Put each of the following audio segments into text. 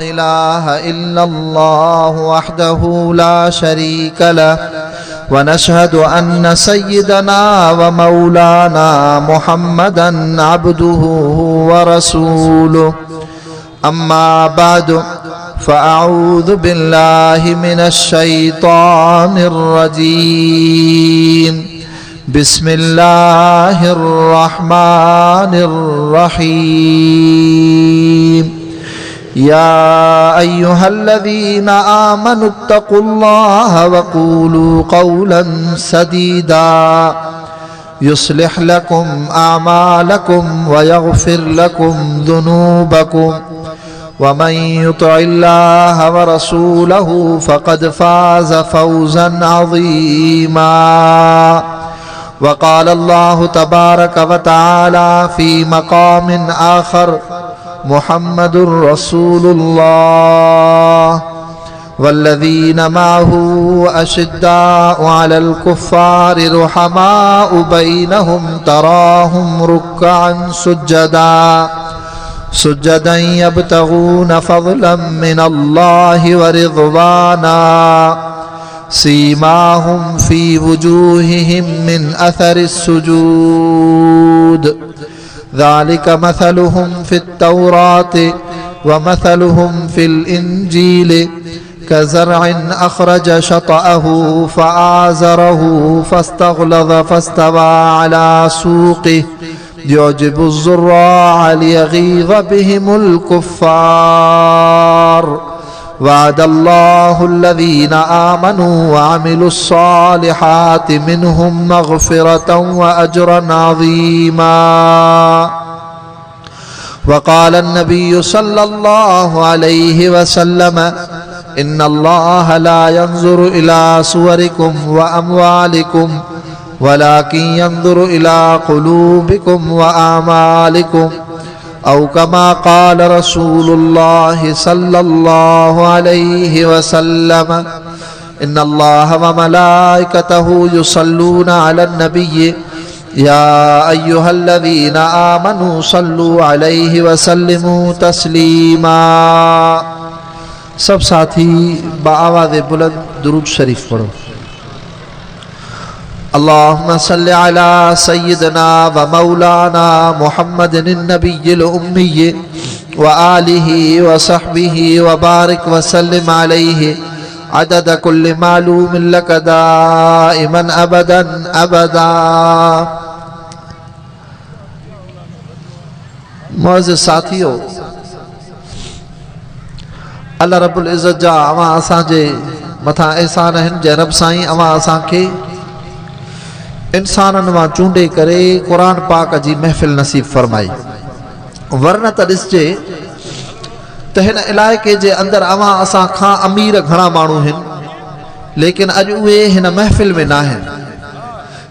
إله إلا الله وحده لا شريك له ونشهد أن سيدنا ومولانا محمدا عبده ورسوله أما بعد فأعوذ بالله من الشيطان الرجيم بسم الله الرحمن الرحيم يا أيها الذين آمنوا اتقوا الله وقولوا قولا سديدا يصلح لكم أعمالكم ويغفر لكم ذنوبكم ومن يطع الله ورسوله فقد فاز فوزا عظيما وقال الله تبارك وتعالى في مقام آخر محمد رسول الله والذين معه أشداء على الكفار رحماء بينهم تراهم ركعا سجدا يبتغون فضلا من الله ورضوانا سيماهم في وجوههم من أثر السجود ذلك مثلهم في التوراة ومثلهم في الإنجيل كزرع أخرج شطأه فآزره فاستغلظ فاستوى على سوقه يعجب الزراع ليغيظ بهم الكفار وعد الله الذين آمنوا وعملوا الصالحات منهم مغفرة وأجرا عظيما وقال النبي صلى الله عليه وسلم إن الله لا ينظر إلى صوركم وأموالكم ولكن ينظر إلى قلوبكم وأعمالكم أو كما قال رسول الله صلى الله عليه وسلم إن الله وملائكته يصلون على النبي يا أيها الذين آمنوا صلوا عليه وسلموا تسليما सब साथी बाआवाज़ बुलंद दुरूद शरीफ पढ़ो अल्लाहुम्मा सल्लि अला सय्यिदना व मौलाना मुहम्मदिन नबिय्यिल उम्मी व आलिहि व सहबिहि व बारिक व सल्लिम अलैहि अदद कुल्लि मालूमिन लक दाइमन अबदन अबदा। मुअज़्ज़िज़ साथियो, अल्लाह रब्बुल इज़्ज़त जा अवां असांजे मथां एहसान आहिनि जंहिं रब साईं अवां असांखे इंसाननि मां चूंडे करे क़ुरान पाक जी महफ़िल नसीब फरमाई। वरन त ॾिसजे त हिन इलाइक़े जे अंदरि अवां असां खां अमीर घणा माण्हू आहिनि, लेकिन अॼु उहे हिन महफ़िल में न आहिनि।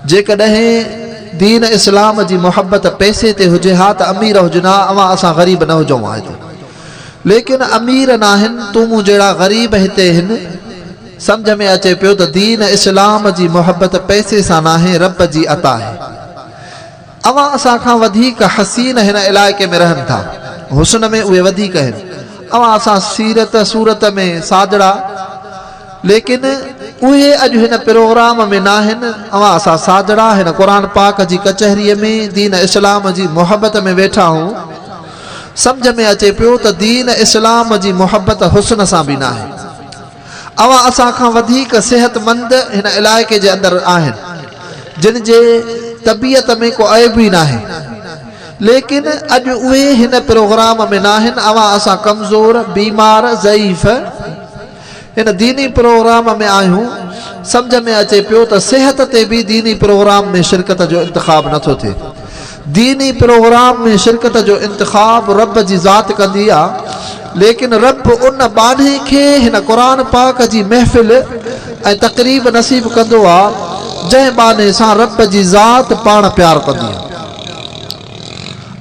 जेकॾहिं दीन इस्लाम जी मुहबत पैसे ते हुजे हा त अमीर हुजनि हा, अवां असां ग़रीब न हुजूं हा हिते, लेकिन अमीर न आहिनि। तूं मूं जहिड़ा ग़रीब हिते आहिनि। समझ में अचे पियो त दीन इस्लाम जी मुहबत पैसे सां न आहे, रब जी अता आहे। अवां असां खां वधीक हसीन हिन इलाइक़े में रहनि था, हुस्न में उहे वधीक आहिनि। अवां असां सीरत सूरत में साजड़ा, लेकिन उहे अॼु हिन प्रोग्राम में न आहिनि। अवां असां साजड़ा हिन क़ुरान पाक जी कचहरीअ में दीन इस्लाम जी मुहबत में वेठा आहियूं। समझ में अचे पियो त दीन इस्लाम जी मुहबत हुस्न सां बि न आहे। अवां असां खां वधीक सेहतमंद हिन इलाइक़े जे अंदरि आहिनि, जिन जे तबियत में को ऐब ई न आहे, लेकिन अॼु उहे हिन प्रोग्राम में न आहिनि। अवां असां कमज़ोर, बीमार, ज़ईफ़ हिन दीनी प्रोग्राम में आहियूं। सम्झ में अचे पियो त सेहत ते बि दीनी प्रोग्राम में शिरकत जो इंतिखाब नथो थिए। दीनी प्रोग्राम में शिरकत जो इंतिखाब रब जी ज़ात कंदी आहे, लेकिन रब उन बाने खे हिन क़ुरान पाक जी महफ़िल ऐं तक़रीब नसीब कंदो आहे जंहिं बाने सां रब जी ज़ात पाण प्यार कंदी आहे।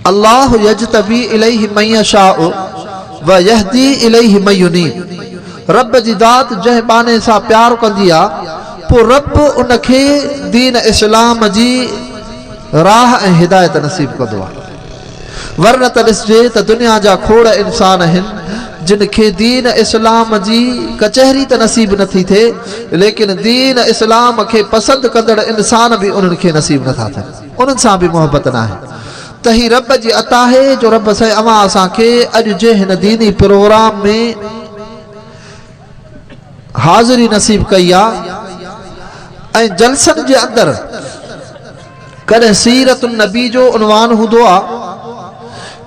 अल्लाह यजतबी इलैहि मन यशाउ व यहदी इलैहि मन युनीब। रब जी ज़ात जंहिं बाने सां प्यार कंदी आहे, पोइ रब उनखे दीन इस्लाम जी राह ऐं हिदायत नसीब कंदो आहे। वरन त ॾिसजे त दुनिया जा खोड़ इंसान आहिनि जिन खे दीन इस्लाम जी कचहरी त नसीब नथी थिए, लेकिन दीन इस्लाम खे पसंदि कंदड़ इंसान बि उन्हनि खे नसीब नथा थियनि, उन्हनि सां बि मोहबत न आहे। त ही रब जी अता आहे जो रब साईं अवां असांखे अॼु जे हिन दीनी प्रोग्राम में हाज़िरी नसीब कई आहे। ऐं जलसनि जे अंदरि कॾहिं सीरत नबी जो उनवान हूंदो आहे,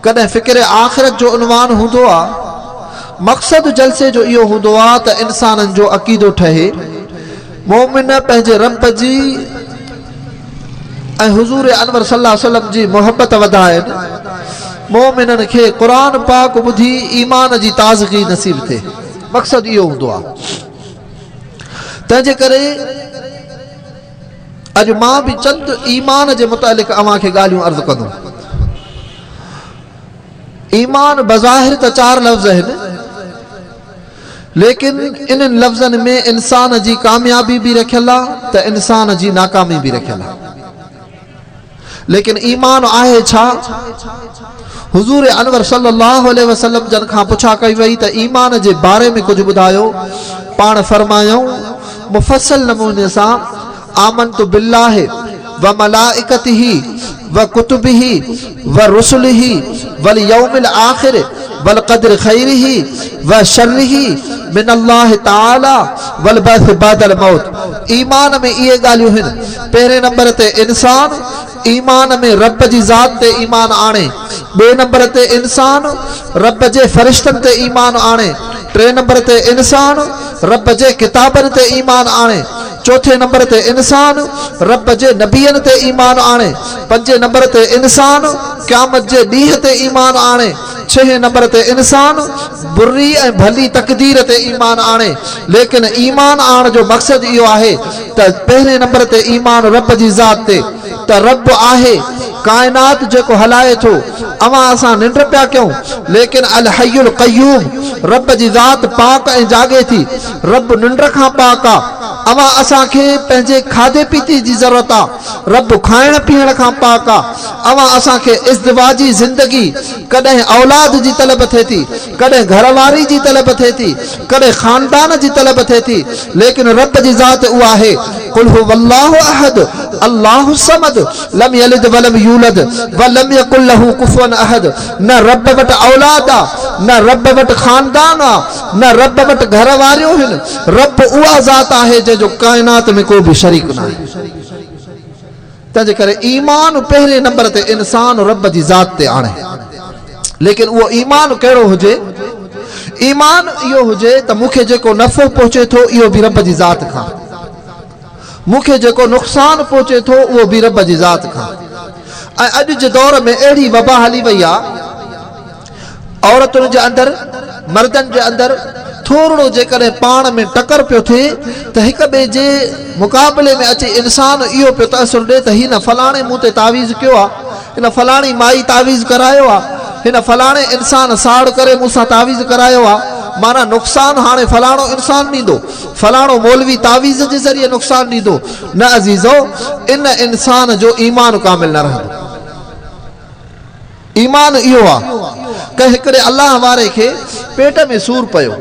कॾहिं फ़िक्र आख़िरत जो उनवान हूंदो आहे। मक़सदु जलसे जो इहो हूंदो आहे त इंसाननि जो अक़ीदो ठहे, मोमिन पंहिंजे रब जी ऐं हुज़ूर अनवर सल्लल्लाहु अलैहि वसल्लम जी मोहबत वधाइनि, मोमिननि खे क़ुरान पाक ॿुधी ईमान जी ताज़गी नसीब थिए। मक़सदु इहो हूंदो आहे। तंहिंजे करे अॼु मां बि चंद ईमान जे मुतालिक़ अव्हां खे ॻाल्हियूं अर्ज़ु कंदुमि। ईमान बज़ाहिर त 4 लफ़्ज़ आहिनि, लेकिन इन्हनि लफ़्ज़नि में इंसान जी कामयाबी बि रखियल आहे त इंसान जी नाकामी बि रखियल आहे। लेकिन ईमान आहे छा? हुज़ूर अनवर सल्लल्लाहु अलैहि वसल्लम जन खां पुछा कई वई त ईमान जे बारे में कुझु ॿुधायो। पाण फरमायूं मुफ़स्सल नमूने सां, आमनतु बिल्लाहि व मलाइकतिही व कुतुबिही व रुसुलिही वल यौमिल आखिर वल क़द्र खैरिही व शर्रिही मिन अल्लाह ताला वल बअस बादल मौत। ईमान में इहे ॻाल्हियूं आहिनि। पहिरें नंबर ते इंसान ईमान में रब जी ज़ात ते ईमान आणे, ॿिए नंबर ते इंसान रब जे फ़रिश्तनि ते ईमान आणे, टे नंबर ते इंसान रब जे किताबनि ते ईमान आणे, चौथे नंबर ते इंसान रब जे नबियनि ते ईमान आणे, पंजे नंबर ते इंसान क़यामत जे ॾींहं ते ईमान आणे, छहें नंबर ते इंसान बुरी ऐं भली तक़दीर ते ईमान आणे। लेकिन ईमान आण जो मक़सदु इहो आहे त पहिरें नंबर ते ईमान रब जी ज़ात ते, त रब आहे कायनात जेको हलाए थो। अवां असां निंड पिया कयूं, लेकिन अल हय्युल क़य्यूम रब जी ज़ात पाक ऐं जागे थी, रब निंड खां पाक आहे। अवां असांखे पंहिंजे खाधे पीते जी ज़रूरत आहे, रब खाइण पीअण खां पाक आहे। अवां असांखे इज़्दिवाजी ज़िंदगी, कॾहिं औलाद जी तलब थिए थी, कॾहिं घरवारी जी तलब थिए थी, कॾहिं ख़ानदान जी तलब थिए थी, लेकिन रब जी ज़ात उहा आहे कुल हुवल्लाहु अहद अल्लाहु समद लम यलिद वलम यूलद वलम यकुल लहू कुफुवन अहद। न रब वटि औलाद आहे, न रब वटि ख़ानदान आहे, न रब वटि घरवारियूं आहिनि। रब उहा ज़ात आहे जंहिंजो कायनात में को बि शरीक न आहे। तंहिंजे करे ईमान पहिरें नंबर ते इंसान रब जी ज़ात ते आणे। लेकिन उहो ईमान कहिड़ो हुजे? ईमान इहो हुजे त मूंखे जेको नफ़ो पहुचे थो इहो बि रब जी ज़ात खां, मूंखे जेको नुक़सान पहुचे थो उहो बि रब जी ज़ात खां। ऐं अॼु जे दौर में अहिड़ी वबा हली वई आहे, औरतुनि जे अंदरि मर्दनि जे अंदरि थोरो जेकॾहिं पाण में टकर पियो थिए त हिक ॿिए जे मुक़ाबले में अची इंसान इहो पियो तसुरु ॾिए त हिन फलाणे मूं ते तावीज़ कयो आहे, हिन फलाणी माई तावीज़ करायो आहे, हिन फलाणे इंसान साड़ करे मूंसां तावीज़ करायो आहे। माना नुक़सान हाणे फलाणो इंसान ॾींदो, फलाणो मौलवी तावीज़ जे ज़रिए नुक़सान ॾींदो। न अज़ीज़ो, इन इंसान जो ईमान कामिल न रहंदो। ईमान इहो आहे त हिकिड़े अल्लाह वारे खे पेट में सूर पियो,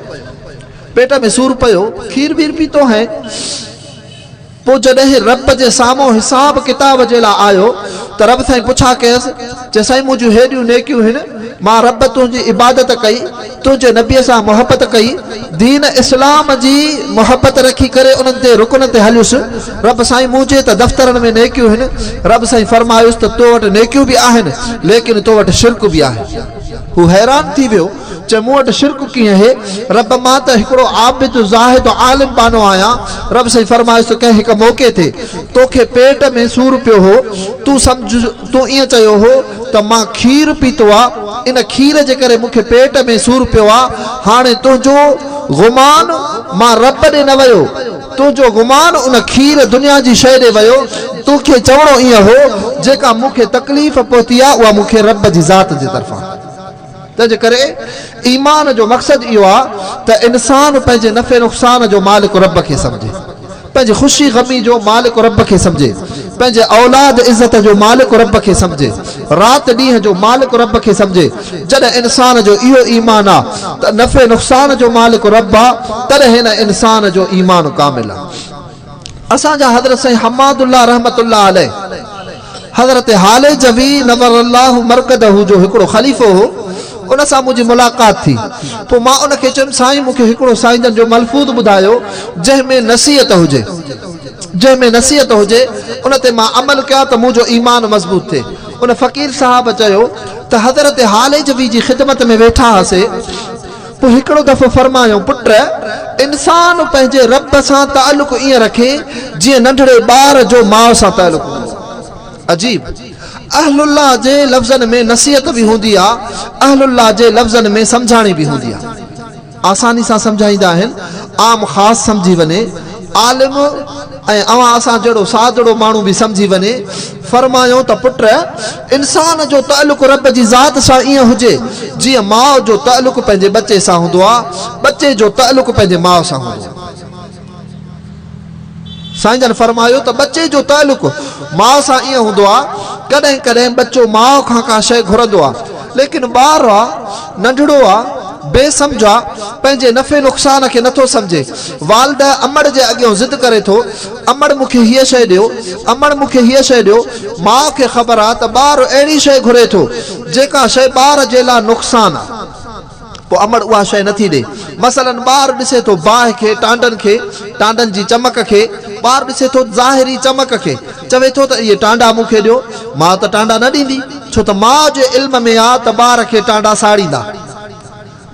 पेट में सूर पियो, खीर वीर पीतो है। पोइ जॾहिं रब जे साम्हूं हिसाब किताब जे लाइ आयो त रब साईं पुछा कयसि, चए साईं मुंहिंजूं हेॾियूं नेकियूं आहिनि, मां रब तुंहिंजी इबादत कई, तुंहिंजे नबीअ सां मोहबत कई, दीन इस्लाम जी मोहबत रखी करे उन्हनि ते रुकन ते हलियुसि। रब साईं मुंहिंजे त दफ़्तरनि में नेकियूं आहिनि। रब साईं फरमायुसि त तो वटि नेकियूं बि आहिनि, लेकिन तो वटि शिरक बि आहे। हू हैरान थी वियो, चए मूं वटि शिरक कीअं आहे? रब मां त हिकिड़ो आबिद ज़ाहिद आलिम बानो आहियां। रब साईं फरमायुसि कंहिं हिकु मौक़े ते तोखे पेट में सूर पियो हो, तूं सम्झ, तूं ईअं चयो हो त मां खीर पीतो आहे, इन खीर जे करे मूंखे पेट में सूर पियो आहे। हाणे तुंहिंजो गुमान मां रब ॾे न वियो, तुंहिंजो गुमान उन खीर दुनिया जी शइ ॾे वियो। तोखे चवणो ईअं हो जेका मूंखे तकलीफ़ पहुती आहे उहा मूंखे रब जी ज़ात जे तरफ़ां। तंहिंजे करे ईमान जो मक़सदु इहो आहे त इंसान पंहिंजे नफ़े नुक़सान जो मालिक रब खे सम्झे, पंहिंजी ख़ुशी ग़मी जो मालिक रब खे सम्झे। पंहिंजे औलाद इज़त जो मालिक रब खे सम्झे, राति ॾींहं जो मालिक रब खे सम्झे। जॾहिं इंसान जो इहो ईमान आहे त नफ़े नुक़सान जो मालिक रब आहे, तॾहिं हिन इंसान जो ईमान कामिल आहे। असांजा हज़रत साईं हमादुल्लाह रहमतुल्लाह अलैह, हज़रत हाले जवी नवरल्लाहु मरकदहू जो हिकिड़ो ख़लीफ़ो हो, उन सां मुंहिंजी मुलाक़ात थी। पोइ मां उनखे चयुमि, साईं मूंखे हिकिड़ो साईं जन जो मलफ़ूज़ ॿुधायो जंहिंमें नसीहत हुजे, जंहिंमें नसीहत हुजे, उन ते मां अमल कयां त मुंहिंजो ईमान मज़बूत थिए। उन फ़क़ीर साहब चयो त हज़रत हाले जवी जी ख़िदमत में वेठा हुआसीं। पोइ हिकिड़ो दफ़ो फरमायो, पुट इंसान पंहिंजे रब सां तालुक़ ईअं रखे जीअं नंढड़े ॿार जो माउ सां तालुक़ हूंदो। अजीब, अहलुल्लाह जे लफ़्ज़नि में नसीहत बि हूंदी आहे, अहलुल्लाह जे लफ़्ज़नि में सम्झाणी बि हूंदी आहे। आसानी सां सम्झाईंदा आहिनि, आम ख़ासि सम्झी वञे, आलिम ऐं अवां असां जहिड़ो सादड़ो माण्हू बि सम्झी वञे। फरमायो त पुट इंसान जो तालुक़ रब जी ज़ात सां ईअं हुजे जीअं माउ जो तालुक़ पंहिंजे बचे सां हूंदो आहे, बचे जो तालुक़ पंहिंजे माउ सां हूंदो आहे। साईं जन फरमायो त बचे जो तालुक़ माउ सां ईअं हूंदो आहे, कॾहिं कॾहिं बच्चो माउ खां का शइ घुरंदो आहे, लेकिन ॿार आहे, नंढड़ो आहे, बेसमझ आहे, पंहिंजे नफ़े नुक़सान खे नथो सम्झे। वालिद अमड़ जे अॻियां ज़िद करे थो, अमड़ मूंखे हीअ शइ ॾियो, अमड़ मूंखे हीअ शइ ॾियो। माउ खे ख़बर आहे त ॿारु अहिड़ी शइ घुरे थो जेका शइ ॿार जे लाइ नुक़सान आहे। पोइ अमड़ उहा शइ नथी ॾे। मसलन ॿारु ॾिसे थो बाहि खे, टांडनि खे, टांडनि जी चमक खे, ॿारु ॾिसे थो ज़ाहिरी चमक खे, चवे थो त इहे टांडा मूंखे ॾियो। माउ त टांडा न ॾींदी, छो त माउ जे इल्म में आहे त ॿार खे टांडा साड़ींदा।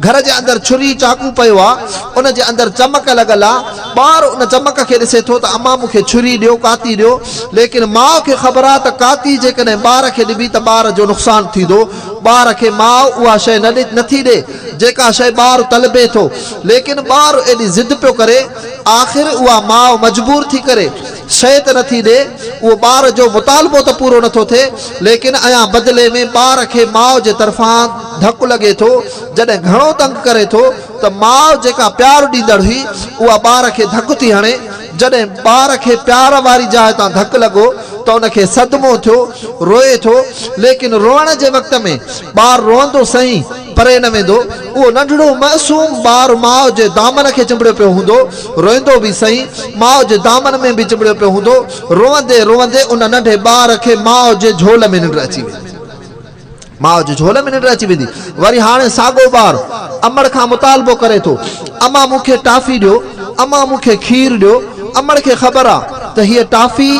घर जे अंदरि छुरी चाकू पियो आहे, उन जे अंदरि चमक लॻल आहे, ॿारु उन चमक खे ॾिसे थो त अम्मा मूंखे छुरी ॾियो, काती ॾियो। लेकिन माउ खे ख़बर आहे त काती जेकॾहिं ॿार खे ॾिबी त ॿार जो नुक़सानु थींदो। ॿार खे माउ उहा शइ नथी ॾे जेका शइ ॿारु तलबे थो, लेकिन ॿारु एॾी ज़िद पियो करे, आख़िर उहा माउ मजबूर थी करे शइ त नथी ॾे, उहो ॿार जो मुतालबो त पूरो नथो थिए, लेकिन अञा बदिले में ॿार खे माउ जे तरफ़ां धकु लॻे थो। जॾहिं घणो तंग करे थो त माउ जेका प्यारु ॾींदड़ हुई उहा ॿार खे धकु थी हणे। जॾहिं ॿार खे प्यार वारी जाइ तां धकु लॻो त उनखे सदमो थियो, रोए थो, लेकिन रोअण जे वक़्त में ॿारु रोअंदो सही, परे न वेंदो। उहो नंढड़ो मासूम ॿारु माउ जे दामन खे चिंबड़ियो पियो हूंदो, रोईंदो बि सही, माउ जे दामन में बि चिंबड़ियो पियो हूंदो। रोअंदे रोअंदे उन नंढे ॿार खे माउ जे झोल में निंड अची वेंदी, माउ जे झोल में निंड अची वेंदी। वरी हाणे साॻो ॿारु अमड़ खां मुतालबो करे थो, अम्मा मूंखे टाफ़ी ॾियो, अम्मा मूंखे खीर ॾियो। अमड़ खे ख़बर आहे त हीअ टाफ़ी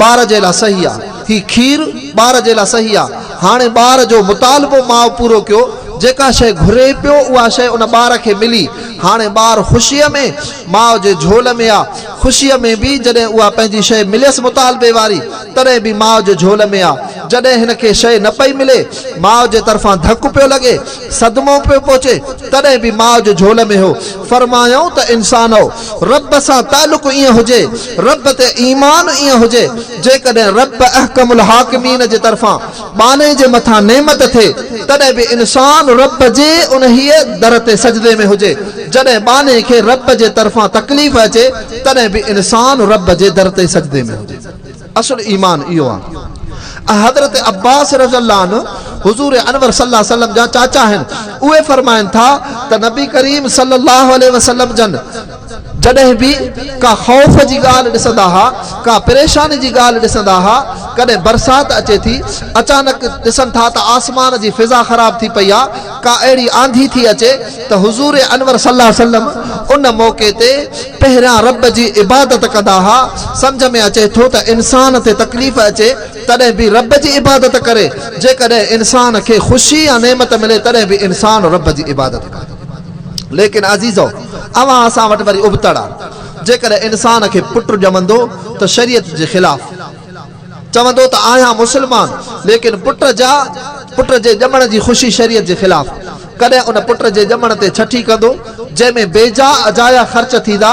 ॿार जे लाइ सही आहे, हीअ खीर ॿार जे लाइ सही आहे। हाणे ॿार जो मुतालबो माउ पूरो कयो, जेका शइ घुरे पियो उहा शइ उन ॿार खे मिली। हाणे ॿारु ख़ुशीअ में माउ जे झोल में आहे, ख़ुशीअ में बि जॾहिं उहा पंहिंजी शइ मिलियसि मुतालबे वारी, तॾहिं बि माउ जे झोल में आहे। जॾहिं हिनखे शइ न पई मिले, माउ जे तरफ़ां धकु पियो लॻे, सदमो पियो पहुचे, तॾहिं बि माउ जे झोल में हो। फरमायूं त इंसान हो, रब सां तालुक़ ईअं हुजे, रब ते ईमान ईअं हुजे, जेकॾहिं रब अहकमुल हाकिमीन जे तरफ़ां बाने जे मथां नेमत थिए, तॾहिं बि इंसान रब जे उन हीअ दर ते सजदे में हुजे। जॾहिं बाने खे रब जे तरफ़ां तकलीफ़ अचे, तॾहिं बि इंसान रब जे दर ते सजदे में हुजे। असुल ईमान इहो आहे। हज़रत अब्बास रज़ियल्लाहु अन्हु हुज़ूर अनवर सल्लल्लाहु अलैहि वसल्लम जा चाचा आहिनि। उहे फरमाइनि था त नबी करीम सल्लल्लाहु अलैहि वसल्लम जन जॾहिं बि का ख़ौफ़ जी ॻाल्हि ॾिसंदा हुआ, का परेशानी जी ॻाल्हि ॾिसंदा हुआ, कॾहिं बरसाति अचे थी, अचानक ॾिसनि था त आसमान जी फिज़ा ख़राब थी पई आहे, का अहिड़ी आंधी थी अचे त हुज़ूर अनवर सल्लल्लाहु अलैहि वसल्लम उन मौक़े ते पहिरियां रब जी इबादत कंदा हुआ। सम्झ में अचे थो त इंसान ते तकलीफ़ अचे तॾहिं बि रब जी इबादत करे, जेकॾहिं इंसान खे ख़ुशी या नेमत मिले तॾहिं बि इंसान रब जी इबादत करे। लेकिन अज़ीज़ो, अवां असां वटि वरी उबतड़ आहे। जेकॾहिं इंसान खे पुटु ॼमंदो त शरीयत जे ख़िलाफ़ चवंदो त आहियां मुस्लमान, लेकिन पुट जे ॼमण जी ख़ुशी शरीयत जे ख़िलाफ़। कॾहिं उन पुट जे ॼमण ते छठी कंदो जंहिंमें बेजा अजाया ख़र्च थींदा,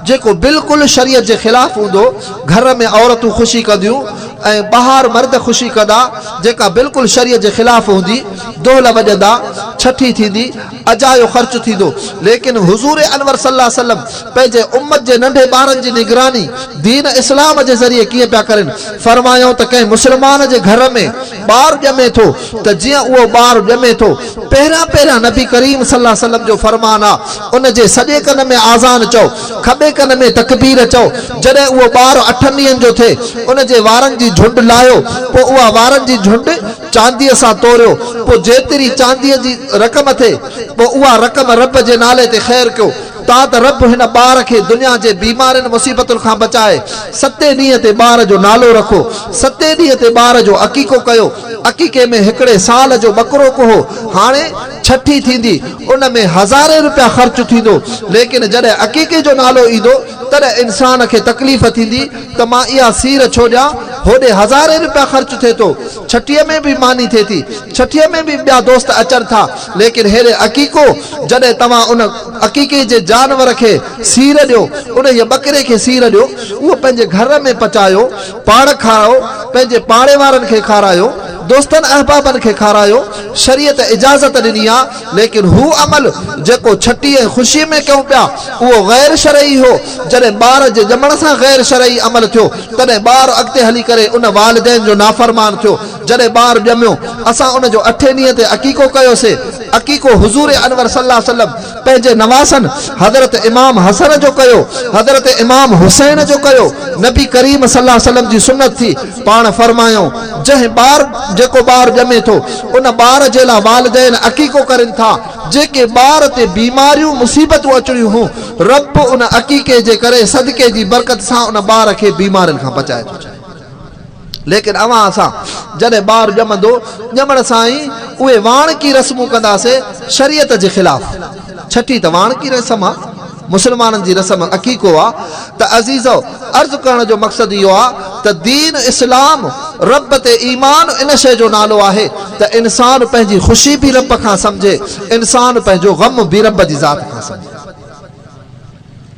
जेको बिल्कुलु शरीयत जे ख़िलाफ़ हूंदो। घर में औरतूं ख़ुशी कंदियूं, ऐं ॿाहिरि मर्द ख़ुशी कंदा जेका बिल्कुलु शरीयत जे ख़िलाफ़ हूंदी, दोहल वॼंदा, छठी थींदी, अजायो ख़र्च थींदो। लेकिन हुज़ूर अनवर सल्लल्लाहु अलैहि वसल्लम पंहिंजे उम्मत जे नंढे ॿारनि जी निगरानी दीन इस्लाम जे ज़रिए कीअं पिया करनि। फरमायूं त कंहिं मुस्लमान जे घर में ॿारु ॼमे थो त जीअं उहो ॿारु ॼमे थो, पहिरियां पहिरियां नबी करीम सल्लल्लाहु अलैहि वसल्लम जो फरमान आहे, उन जे सॼे कन में आज़ान चओ, खॿे कन में तकबीर चओ। जॾहिं उहो ॿारु 8 ॾींहंनि जो थिए, उन जे वारनि जी झुंड लाहियो, पोइ उहा वारनि जी झुंड चांदीअ सां तोड़ियो, पोइ जेतिरी चांदीअ जी रक़म थिए पोइ उहा रक़म रब जे नाले ते ख़ैर कयो। ता त रब हिन ॿार खे दुनिया जे बीमारियुनि मुसीबतुनि खां बचाए। 7 ॾींहं ते ॿार जो नालो रखो, 7 ॾींहं ते ॿार जो अक़ीक़ो कयो। अक़ीक़े में हिकिड़े साल जो बकरो कोहो। हाणे छठी थींदी, उन में हज़ारे रुपया ख़र्च थींदो। लेकिन जॾहिं अक़ीक़े जो नालो ईंदो तॾहिं इंसान खे तकलीफ़ थींदी त मां इहा सीर छो ॾियां, होॾे हज़ारे रुपया ख़र्च थिए थो, छठीअ में बि मानी थिए थी, छठीअ में बि ॿिया दोस्त अचनि था। लेकिन हेॾे अक़ीक़ो, जॾहिं तव्हां उन अक़ीक़े जे जानवर खे सीर ॾियो, उन जे ॿकरे खे सीर ॾियो, उहो पंहिंजे घर में पचायो, पाण खाओ, पंहिंजे पाड़े वारनि खे खारायो, दोस्तनि अहबाबनि खे खारायो। शरीयत इजाज़त ॾिनी आहे। लेकिन हू अमल जेको छठी ऐं ख़ुशी में कयूं पिया, उहो गैर शरई हो। जॾहिं ॿार जे ॼमण सां गैर शरई अमल थियो, तॾहिं ॿारु अॻिते हली करे उन वालिदैन जो नाफ़रमान थियो। जॾहिं ॿारु ॼमियो, असां उन जो 8 ॾींहं ते अक़ीक़ो कयोसीं। अक़ीक़ो हुज़ूर अनवर सल्लल्लाहु अलैहि वसल्लम पंहिंजे नवासन हज़रत इमाम हसन जो कयो, हज़रत इमाम हुसैन जो कयो। नबी करीम सल्लल्लाहु अलैहि वसल्लम जी सुन्नत थी। पाण फरमायूं, जंहिं ॿारु जेको ॿारु ॼमे थो, उन ॿार जे लाइ वालिदैन अक़ीक़ो करनि था। जेके ॿार ते बीमारियूं मुसीबतूं अचणियूं हूं, रब उन अक़ीक़े जे करे सदके जी बरकत सां उन ॿार खे बीमारियुनि खां बचाए थो। लेकिन असां जॾहिं ॿारु ॼमंदो, ॼमण सां ई उहे वाणकी रस्मूं कंदासीं शरीयत जे ख़िलाफ़। छठी त वाणकी रस्म आहे, मुस्लमाननि जी रस्म अक़ीक़ो आहे। त अज़ीज़ो, अर्ज़ु करण जो मक़सदु इहो आहे त दीन इस्लाम, रब ते ईमान इन शइ जो नालो आहे त इंसान पंहिंजी ख़ुशी बि रब खां सम्झे, इंसान पंहिंजो ग़म बि रब जी ज़ात खां सम्झे।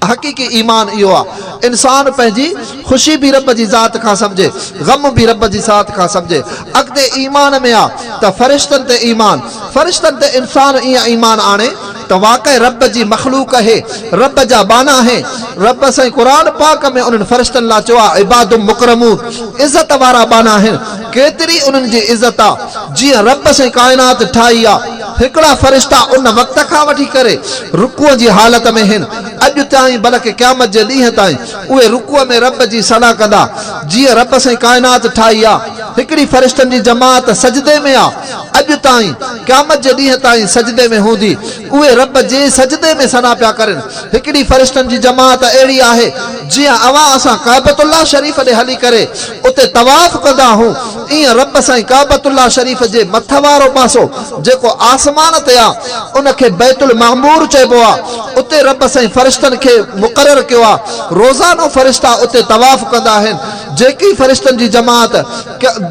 हक़ीक़ी ईमान इहो आहे, इंसान पंहिंजी ख़ुशी बि रब जी ज़ात खां सम्झे, ग़म बि रब जी ज़ात खां सम्झे। अॻिते ईमान में आहे त फ़रिश्तनि ते ईमान, फ़रिश्तनि ते इंसान ईअं ईमान आणे त वाक़ई रब जी मख़लूक है, रब जा बाना है। रब साईं क़ुरान पाक में उन्हनि फ़रिश्तनि लाइ चयो आहे, इबादुम मुकरमून, इज़त वारा बाना आहिनि। केतिरी उन्हनि जी इज़त आहे। जीअं रब साईं काइनात ठाही आहे, हिकिड़ा फ़रिश्ता उन वक़्त खां वठी करे रुकूअ जी हालत में आहिनि, अॼु ताईं बल्कि क़यामत जे ॾींहं ताईं उहे रुकूअ में रब जी सलाह कंदा। जीअं रब साईं काइनात ठाही आहे, हिकिड़ी फ़रिश्तनि जी जमात सजदे में आहे, अॼु ताईं क़यामत जे ॾींहं ताईं सजदे में हूंदी। उहे रब जे सजदे में सना पिया करनि। हिकिड़ी फ़रिश्तनि जी जमात अहिड़ी आहे, जीअं असां काबतुल्लाह शरीफ़ ॾे हली करे उते तवाफ़ कंदा हूं, ईअं रब साईं काबतुल्लाह शरीफ़ जे मथ वारो पासो जेको आसमान ते आहे, उनखे बैतुल मामूर चइबो आहे। उते रब साईं फ़रिश्तनि खे मुक़ररु कयो आहे, रोज़ानो फ़रिश्ता उते तवाफ़ कंदा आहिनि। जेकी फ़रिश्तनि जी जमात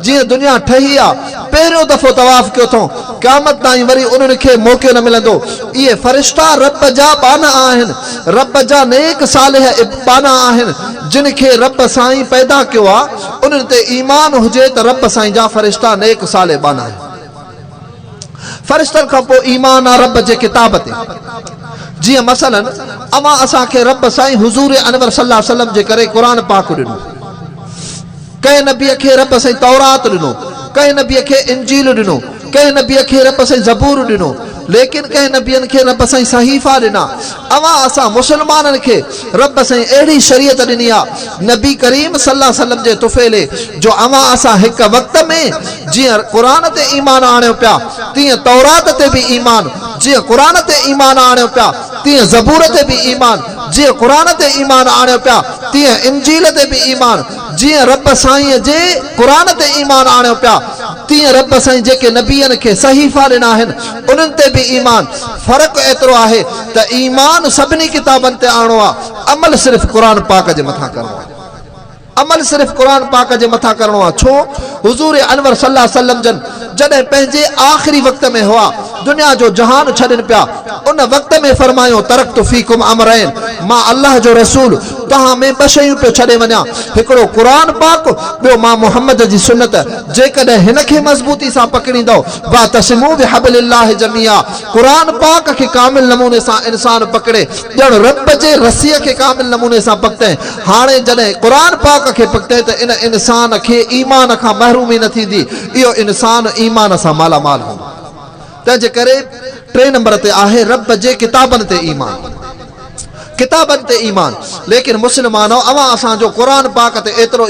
जीअं दुनिया ठही आहे, पहिरियों दफ़ो तवाफ़ कयो अथऊं, क़यामत ताईं वरी उन्हनि खे मौक़ो न मिलंदो। इहे फ़रिश्ता रब जा बाना आहिनि, रब जा नेक सालिह बाना आहिनि, जिन खे रब साईं पैदा कयो आहे। उन्हनि ते ईमान हुजे त रब साईं जा फ़रिश्ता नेक सालिह बाना आहिनि। फ़रिश्तनि खां पोइ ईमान आहे रब जे किताब ते। जीअं मसलन असांखे रब साईं हुज़ूर अनवर सल्लल्लाहु अलैहि वसल्लम जे करे क़ुरान पाक ॾिनो। कंहिं नबीअ खे रब साईं तौरात ॾिनो, कंहिं नबीअ खे इंजील ॾिनो, कंहिं नबीअ खे रब साईं ज़बूर ॾिनो। लेकिन कंहिं नबियनि खे रब साईं सहीफ़ा ॾिना। असां मुस्लमाननि खे रब साईं अहिड़ी शरीयत ॾिनी आहे, नबी करीम सल्लल्लाहु अलैहि वसल्लम जे तुफ़ैले जो असां हिक वक़्त में जीअं क़ुरान ते ईमान आणियो पिया, तीअं तौरात ते बि ईमान, जीअं क़ुरान ते ईमान आणियो पिया, तीअं ज़बूर ते बि ईमान, जीअं क़ुरान ते ईमान आणियो पिया, तीअं इंजील ते बि ईमान, जीअं रब साईं जे क़ुरान ते ईमान आणियो पिया, तीअं रब साईं जेके नबियनि खे सहीफ़ा ॾिना आहिनि उन्हनि ते बि ईमान। फ़र्क़ु एतिरो आहे त ईमान सभिनी किताबनि ते आणो आहे, अमल सिर्फ़ु क़ुरान पाक जे मथां करिणो आहे। अमल सिर्फ़ु क़ुरान पाक जे मथां करिणो आहे। छो? हुज़ूर अनवर सल्लल्लाहु अलैहि वसल्लम जन जॾहिं पंहिंजे आख़िरी वक़्त में हुआ, दुनिया जो जहान छॾनि पिया उन वक़्त में फरमायो तरक़्तु फ़ीकुम अमरैन मां अल्लाह जो रसूल तव्हां में ॿ शयूं पियो छॾे वञा हिकिड़ो क़ुरान पाक ॿियो मां मुहम्मद जी सुन्नत जेकॾहिं हिन खे मज़बूती सां पकड़ींदो वातसिमू बिहब्लिल्लाहि जमीआ क़ुरान पाक खे कामिल नमूने सां इंसान पकड़े ॼण रब जे रसीअ खे कामिल नमूने सां पकड़े हाणे जॾहिं क़ुरान पाक खे पकड़े त इन इंसान खे ईमान खां महरूमी न थींदी इहो इंसान ईमान सां मालामाल हो तंहिंजे करे 3 नंबर ते आहे रब जे किताबनि ते ईमान किताबनि ते ईमान लेकिन मुस्लमानो अवां असांजो क़ुरान पाक ते एतिरो